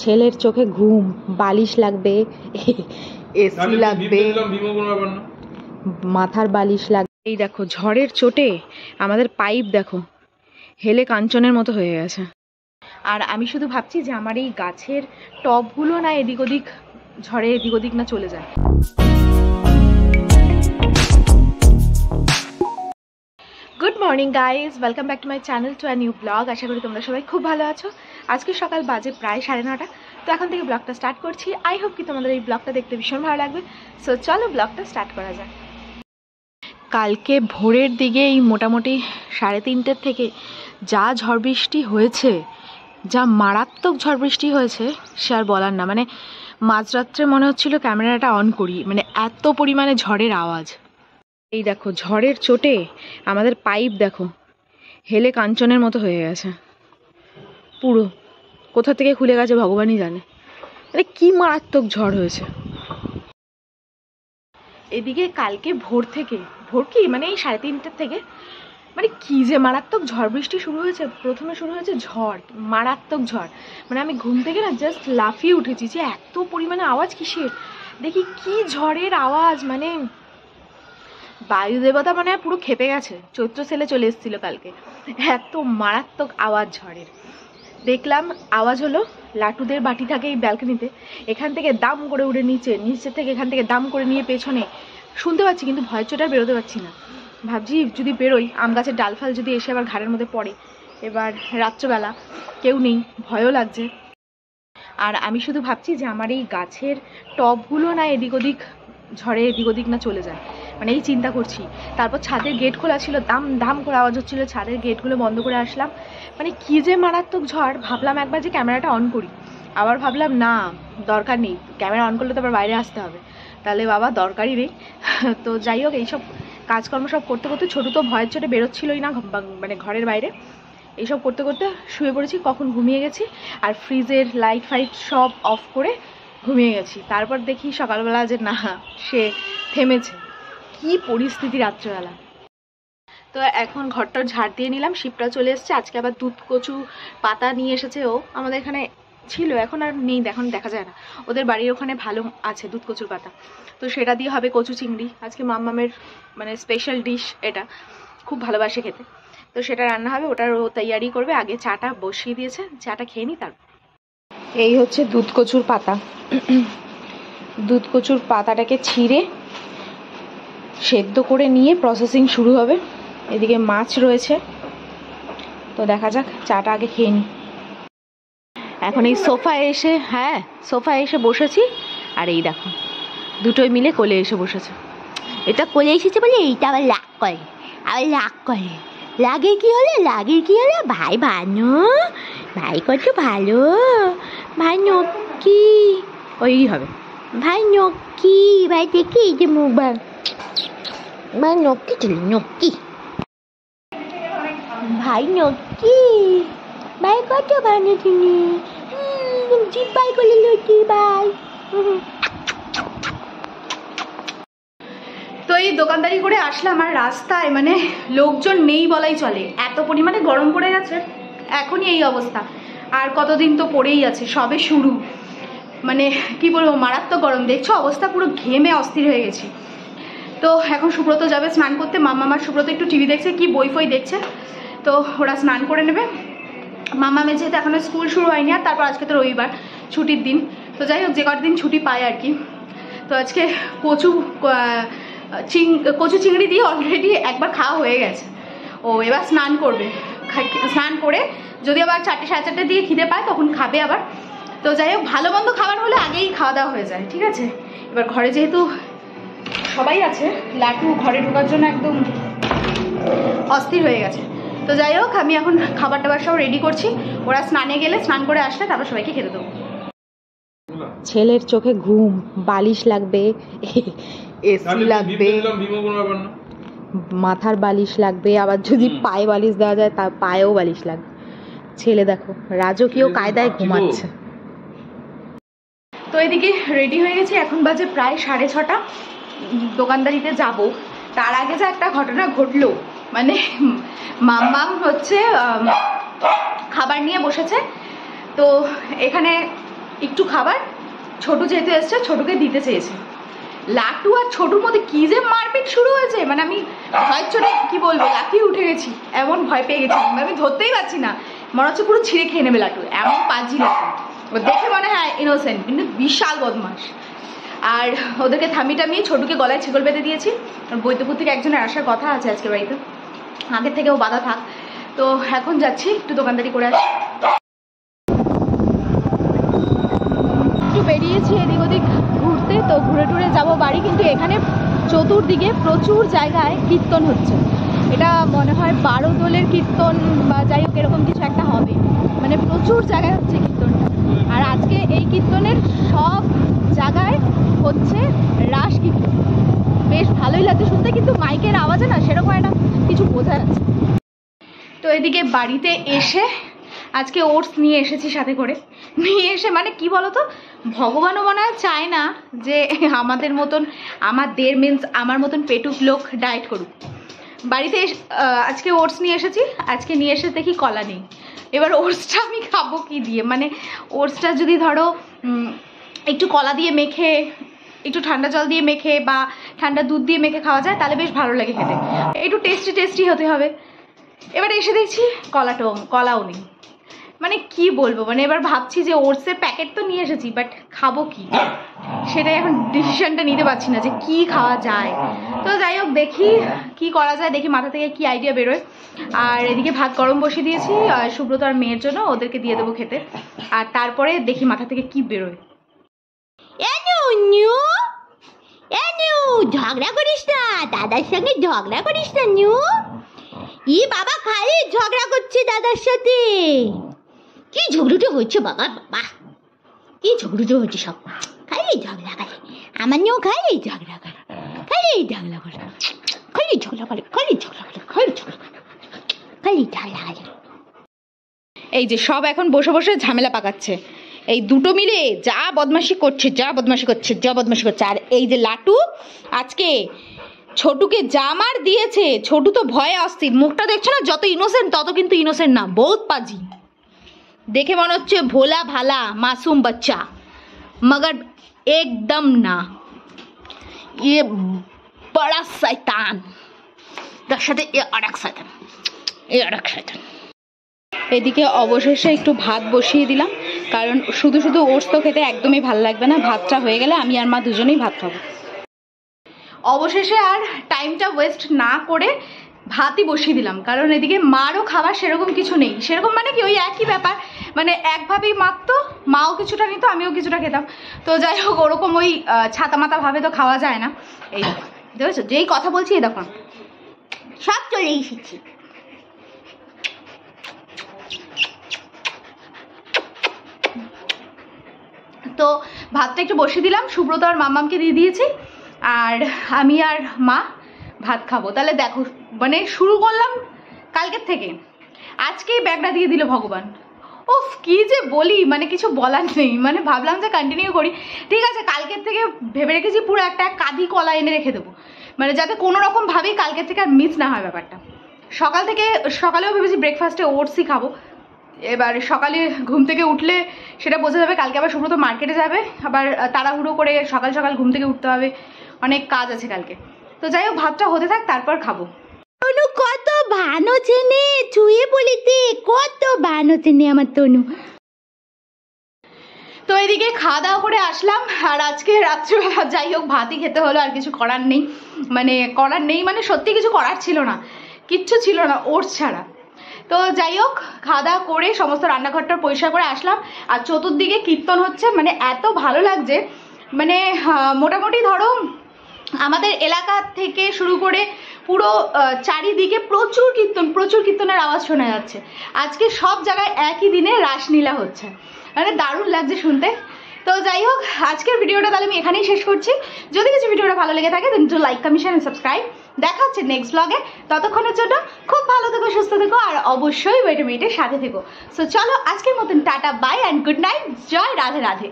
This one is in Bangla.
ছেলের চোখে ঘুম, বালিশ লাগবে, এসি লাগবে, মাথার বালিশ লাগবে। এই দেখো ঝড়ের চোটে আমাদের পাইপ দেখো হেলে কাঞ্চনের মতো হয়ে গেছে। আর আমি শুধু ভাবছি যে আমার এই গাছের টবগুলো না এদিক ওদিক ঝড়ে এদিক ওদিক না চলে যায়। Good morning guys, welcome back to my channel to a new blog. আশা করি তোমরা সবাই খুব ভালো আছো। আজকে সকাল বাজে প্রায় 9:30। তো এখন থেকে ব্লগটা স্টার্ট করছি। আই হোপ কি তোমাদের এই ব্লগটা দেখতে ভীষণ ভালো লাগবে। সো চলো ব্লগটা স্টার্ট করা যাক। কালকে ভোরের দিকে এই মোটামুটি 3:30 থেকে যা ঝড় বৃষ্টি হয়েছে, যা মারাত্মক ঝড় বৃষ্টি হয়েছে সে আর বলার না। মানে মাঝরাত্রে মনে হচ্ছিল ক্যামেরাটা অন করি, মানে এত পরিমাণে ঝড়ের আওয়াজ। এই দেখো ঝড়ের চোটে আমাদের পাইপ দেখো হেলে কাঞ্চনের মতো হয়ে গেছে পুরো। কোথা থেকে খুলে গেছে ভগবানই জানে। মানে কি মারাত্মক ঝড় হয়েছে এদিকে। কালকে ভোর কি মানে এই 3:30 থেকে মানে কি যে মারাত্মক ঝড় বৃষ্টি শুরু হয়েছে। প্রথমে শুরু হয়েছে ঝড়, মারাত্মক ঝড়। মানে আমি ঘুম থেকে না জাস্ট লাফিয়ে উঠেছি যে এত পরিমাণে আওয়াজ কিসের। দেখি কি ঝড়ের আওয়াজ, মানে বায়ু দেবতা মানে পুরো খেপে গেছে। চৈত্র সেলে চলে এসেছিল কালকে, এত মারাত্মক আওয়াজ ঝড়ের। দেখলাম আওয়াজ হলো লাটুদের বাটি থাকে এই ব্যালকনিতে, এখান থেকে দাম করে উড়ে নিচে থেকে এখান থেকে দাম করে নিয়ে পেছনে শুনতে পাচ্ছি, কিন্তু ভয়ের চোটে আর বেরোতে পারছি না। ভাবছি যদি বেরোই আম গাছের ডালফাল যদি এসে আবার ঘাড়ের মধ্যে পড়ে। এবার রাত্রবেলা কেউ নেই, ভয়ও লাগছে। আর আমি শুধু ভাবছি যে আমার এই গাছের টবগুলো না এদিক ওদিক ঝড়ে এদিক ওদিক না চলে যায়, মানে এই চিন্তা করছি। তারপর ছাদের গেট খোলা ছিল, দাম দাম করে আওয়াজ হচ্ছিল, ছাদের গেটগুলো বন্ধ করে আসলাম। মানে কি যে মারাত্মক ঝড়। ভাবলাম একবার যে ক্যামেরাটা অন করি, আবার ভাবলাম না দরকার নেই, ক্যামেরা অন করলে তো আবার বাইরে আসতে হবে, তাহলে বাবা দরকারই নেই। তো যাই হোক, এইসব কাজকর্ম সব করতে করতে ছোটো তো ভয়ের চোটে বেরোচ্ছিলই না মানে ঘরের বাইরে। এইসব করতে করতে শুয়ে পড়েছি, কখন ঘুমিয়ে গেছি। আর ফ্রিজের লাইট ফাইট সব অফ করে ঘুমিয়ে গেছি। তারপর দেখি সকালবেলা যে না, সে থেমেছে। কি পরিস্থিতি রাত্রেবেলা। তো এখন ঘরটা ঝাড় দিয়ে নিলাম, শিবটা চলে এসছে। আজকে আবার দুধ কচু পাতা নিয়ে এসেছে ও, আমাদের এখানে ছিল, এখন আর নেই, এখন দেখা যায় না। ওদের বাড়ির ওখানে ভালো আছে দুধ কচুর পাতা, তো সেটা দিয়ে হবে কচু চিংড়ি। আজকে মাম্মামের মানে স্পেশাল ডিশ, এটা খুব ভালোবাসে খেতে। তো সেটা রান্না হবে, ওটার ও তৈয়ারি করবে। আগে চাটা বসিয়ে দিয়েছে, চাটা খেয়ে নিই তারপর। এই হচ্ছে দুধ কচুর পাতা। দুধ কচুর পাতাটাকে ছিঁড়ে সেদ্ধ করে নিয়ে প্রসেসিং শুরু হবে। এদিকে মাছ রয়েছে, তো দেখা যাক। চাটা আগে খেয়ে নিই। এখন এই সোফায় এসে বসেছি। আর এই দেখো দুটোই মিলে কোলে এসে বসেছে। এটা কোলে এসেছে বলে এইটা আবার রাগ করে। লাগের কি হলো ভাই ভানু, ভাই কত ভালো, ভাই নক্কি ওই হবে, ভাই নক্কি, ভাই দেখি এই যে মুখ ভাই নক্কি ছিল, নক্কি ভাই নক্কি, ভাই কত ভালো তুমি, জিপ বাই করলে লুটি বাই। তো এই দোকানদারি করে আসলাম, আর রাস্তায় মানে লোকজন নেই বলাই চলে, এত পরিমাণে গরম পড়ে গেছে। এখনই এই অবস্থা, আর কতদিন তো পড়েই আছে, সবে শুরু। মানে কি বলবো, মারাত্মক গরম। দেখছো অবস্থা, পুরো ঘেমে অস্থির হয়ে গেছি। তো এখন সুব্রত যাবে স্নান করতে। মাম্মামার সুব্রত একটু টিভি দেখছে, কি বই ফই দেখছে, তো ওরা স্নান করে নেবে। মাম্মামের যেহেতু এখনো স্কুল শুরু হয়নি, আর তারপর আজকে তো রবিবার ছুটির দিন। তো যাই হোক, যে কদিন ছুটি পায় আর কি। তো আজকে কচু চিংড়ি দিয়ে অলরেডি একবার খাওয়া হয়ে গেছে। ও এবার স্নান করবে, স্নান করে যদি আবার 4টে 4:30 দিয়ে খিদে পায় তখন খাবে আবার। তো যাই হোক, ভালো মন্দ খাবার হলে আগেই খাওয়া দাওয়া হয়ে যায়, ঠিক আছে। এবার ঘরে যেহেতু সবাই আছে, লাটু ঘরে ঢোকার জন্য একদম অস্থির হয়ে গেছে। তো যাই হোক, আমি এখন খাবার টাবার সব রেডি করছি। ওরা স্নানে গেলে, স্নান করে আসলে তারপর সবাইকে খেতে দেবো। ছেলের চোখে ঘুম, বালিশ লাগবে, এসি লাগবে, মাথার বালিশ লাগবে, আবার যদি পায়ে বালিশ দেওয়া যায় তার পায়েও বালিশ লাগবে। ছেলে দেখো রাজকীয় কায়দায় ঘুমাচ্ছে। তো এদিকে রেডি হয়ে গেছি, এখন বাজে প্রায় 6:30। দোকানদারিতে যাব, তার আগে যে একটা ঘটনা ঘটলো, মানে মাম্মাম হচ্ছে খাবার নিয়ে বসেছে, তো এখানে একটু খাবার ছোটু যেহেতু এসছে ছোটুকে দিতে চেয়েছে। লাটু আর ছোটুর মধ্যে কি যে মারপিট শুরু হয়েছে, মানে আমি ভয়ের চোটে কি বলবো লাফিয়ে উঠে গেছি, এমন ভয় পেয়ে গেছি আমি ধরতেই পারছি না, মনে হচ্ছে পুরো ছিঁড়ে খেয়ে নেবে লাটু, এমন পাজি লাটু। দেখে মনে হয় ইনোসেন্ট কিন্তু বিশাল বদমাস। আর ওদেরকে থামিয়ে টামিয়ে ছোটুকে গলায় ছিকল বেঁধে দিয়েছি। বৈদ্যপুর থেকে একজনের আসার কথা আছে আজকে বাড়িতে, আগের থেকেও বাধা থাক। তো এখন যাচ্ছি একটু দোকানদারি করে আসি। একটু বেরিয়েছি এদিক ওদিক ঘুরতে, তো ঘুরে টুরে যাবো বাড়ি। কিন্তু এখানে চতুর্দিকে প্রচুর জায়গায় কীর্তন হচ্ছে, এটা মনে হয় 12 দোলের কীর্তন বা যাই হোক এরকম কিছু একটা হবে, মানে প্রচুর জায়গায় হচ্ছে কীর্তনটা। আর আজকে এই কীর্তনের সব জায়গায় হচ্ছে রাস কীর্তন, বেশ ভালোই লাগছে শুনতে, কিন্তু মাইকের আওয়াজে না সেরকম একটা কিছু বোঝা যাচ্ছে। তো এদিকে বাড়িতে এসে আজকে ওটস নিয়ে এসেছি সাথে করে, নিয়ে এসে মানে কি বলতো, ভগবানও মনে হয় চায় না যে আমাদের মতন, আমাদের মিন্স আমার মতন পেটুক লোক ডায়েট করুক। বাড়িতে আজকে ওটস নিয়ে এসেছি, আজকে নিয়ে এসে দেখি কলা নেই। এবার ওটসটা আমি খাবো কি দিয়ে, মানে ওটসটা যদি ধরো একটু কলা দিয়ে মেখে, একটু ঠান্ডা জল দিয়ে মেখে বা ঠান্ডা দুধ দিয়ে মেখে খাওয়া যায় তাহলে বেশ ভালো লাগে খেতে, একটু টেস্টি টেস্টি হতে হবে। এবার এসে দেখছি কলাও নেই, মানে কি বলবো, মানে এবার ভাবছি যে ওটসের প্যাকেট তো নিয়ে এসেছি, বাট খাবো কি সেটাই এখন ডিসিশনটা নিতে পারছি না যে কি খাওয়া যায়। তো যাই হোক দেখি কি করা যায়, দেখি মাথা থেকে কি আইডিয়া বেরোয়। আর এদিকে ভাত গরম বসিয়ে দিয়েছি সুব্রত আর মেয়ের জন্য, ওদেরকে দিয়ে দেবো খেতে। আর তারপরে দেখি মাথা থেকে কি বেরোয়। ঝগড়া করিস না, দাদার সঙ্গে ঝগড়া করিস না নিউ। ই বাবা খালি ঝগড়া করছে দাদার সাথে, কি ঝগড়ুটো হচ্ছে বাবা, বাবা কি ঝগড়ুটো হচ্ছে, সব খালি ঝগড়া করে, আমার নিয়েও খালি ঝগড়া করে, খালি ঝগড়া করে, খালি ঝগড়া করে, খালি ঝগড়া করে, খালি ঝগড়া করে, খালি ঝগড়া করে। এই যে সব এখন বসে বসে ঝামেলা পাকাচ্ছে, এই দুটো মিলে যা বদমাশি করছে, যা বদমাশি করছে, যা বদমাশি করছে। আর এই যে লাটু আজকে ছোটুকে যা মার দিয়েছে, ছোটু তো ভয়ে অস্থির, মুখটা দেখছো না, যত ইনোসেন্ট তত কিন্তু ইনোসেন্ট না, বহুত পাজি। দেখে মনে হচ্ছে ভোলা ভালা মাসুম বাচ্চা, মগর একদম না, ये बड़ा शैतान, তার সাথে এ আরেক শয়তান, এ আরেক শয়তান। এদিকে অবশেষে একটু ভাত বসিয়ে দিলাম, কারণ শুধু শুধু ওটস তো খেতে একদমই ভালো লাগবে না, ভাতটা হয়ে গেলে আমি আর মা দুজনেই ভাত খাবো। অবশেষে আর টাইমটা ওয়েস্ট না করে ভাতই বসিয়ে দিলাম, কারণ এদিকে মারও খাবার সেরকম কিছু নেই, সেরকম মানে কি ওই একই ব্যাপার, মানে একভাবেই মাখতো, মাও কিছুটা নিত আমিও কিছুটা খেতাম। তো যাই হোক ওরকম ওই ছাতা মাতা ভাবে তো খাওয়া যায় না। এই দেখো যেই কথা বলছি এই দেখুন সব চলে এসেছি। তো ভাতটা একটু বসিয়ে দিলাম, সুব্রত আর মাম্মামকে দিয়ে দিয়েছি, আর আমি আর মা ভাত খাবো। তাহলে দেখো মানে শুরু করলাম কালকের থেকে, আজকেই ব্যাগটা দিয়ে দিল ভগবান। ওফ কি যে বলি, মানে কিছু বলার নেই, মানে ভাবলাম যে কন্টিনিউ করি, ঠিক আছে কালকের থেকে ভেবে রেখেছি পুরো একটা কাঁধি কলা এনে রেখে দেবো, মানে যাতে কোনো রকম ভাবেই কালকের থেকে আর মিস না হয় ব্যাপারটা। সকালেও ভেবেছি ব্রেকফাস্টে ওটসই খাবো। এবার সকালে ঘুম থেকে উঠলে সেটা বোঝা যাবে, কালকে আবার সুব্রত মার্কেটে যাবে, আবার তাড়াহুড়ো করে সকাল সকাল ঘুম থেকে উঠতে হবে, অনেক কাজ আছে কালকে। তো যাই হোক ভাতটা হতে থাক তারপর খাবো। তনু কত ভানো চেনে, ছুঁয়ে বলিতে কত ভানো চেনে আমার তনু। তো এদিকে খাওয়া দাওয়া করে আসলাম, আর আজকে রাত্রিবেলা যাই হোক ভাতই খেতে হলো, আর কিছু করার নেই, মানে সত্যি কিছু করার ছিল না, কিচ্ছু ছিল না ওটস ছাড়া। তো যাই হোক খাওয়া দাওয়া করে সমস্ত রান্নাঘরটা পরিষ্কার করে আসলাম, আর চতুর্দিকে কীর্তন হচ্ছে, মানে এত ভালো লাগছে, মানে মোটামুটি ধরো আমাদের এলাকা থেকে শুরু করে পুরো চারিদিকে প্রচুর কীর্তনের আওয়াজ শোনা যাচ্ছে। আজকে সব জায়গায় একই দিনে রাসলীলা হচ্ছে, মানে দারুণ লাগছে শুনতে। তো যাই হোক আজকের ভিডিওটা তাহলে আমি এখানেই শেষ করছি। যদি কিছু ভিডিওটা ভালো লেগে থাকে then to like comment share and subscribe. দেখা হচ্ছে নেক্সট ব্লগে, ততক্ষণের জন্য খুব ভালো থেকো, সুস্থ থেকো, আর অবশ্যই ওয়েট মিনিটের সাথে থেকো। সো চলো আজকের মতন tata bye and good night, জয় রাধে রাধে।